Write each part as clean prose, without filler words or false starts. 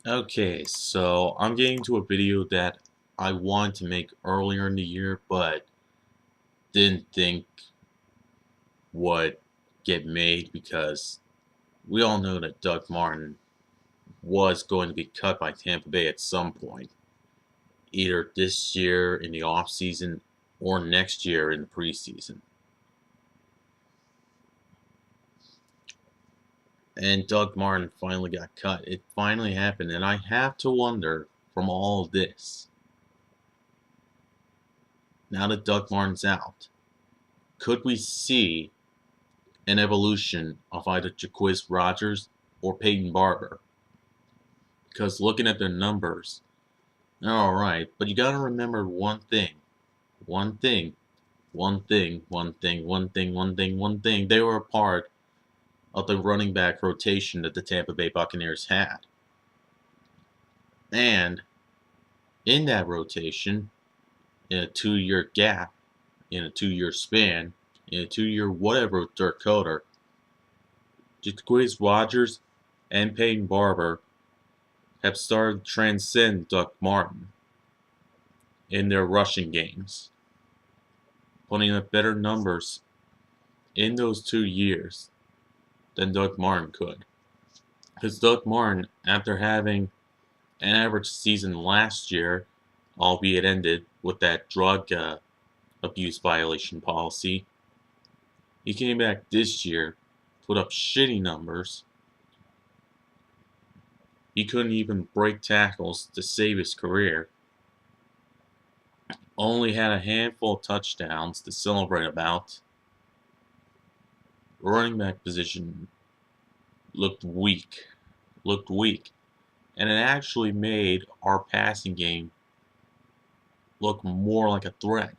Okay, so I'm getting to a video that I wanted to make earlier in the year, but didn't think would get made because we all know that Doug Martin was going to be cut by Tampa Bay at some point, either this year in the offseason or next year in the preseason. And Doug Martin finally got cut. It finally happened, and I have to wonder from all of this, now that Doug Martin's out, could we see an evolution of either Jaquiz Rogers or Peyton Barber? Because looking at their numbers, they're alright, but you gotta remember one thing. One thing. One thing. One thing. One thing. One thing. One thing. They were a part of the running back rotation that the Tampa Bay Buccaneers had. And in that rotation, in a 2-year gap, in a 2-year span, in a 2-year whatever with Dirk Koetter, Jaquiz Rogers and Peyton Barber have started to transcend Doug Martin in their rushing games, putting up better numbers in those 2 years than Doug Martin could. Because Doug Martin, after having an average season last year, albeit ended with that drug abuse violation policy, he came back this year, put up shitty numbers. He couldn't even break tackles to save his career. Only had a handful of touchdowns to celebrate about. Running back position looked weak. And it actually made our passing game look more like a threat,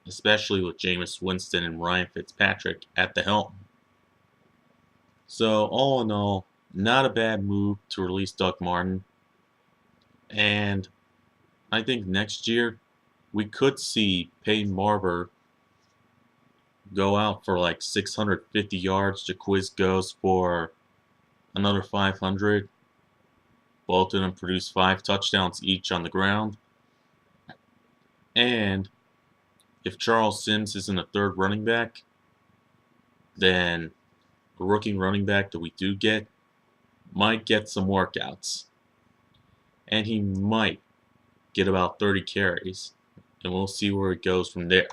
especially with Jameis Winston and Ryan Fitzpatrick at the helm. So, all in all, not a bad move to release Doug Martin. And I think next year we could see Peyton Barber go out for like 650 yards. Jaquiz goes for another 500. Both of them produce 5 touchdowns each on the ground. And if Charles Sims isn't a third running back, then the rookie running back that we do get might get some workouts. And he might get about 30 carries. And we'll see where it goes from there.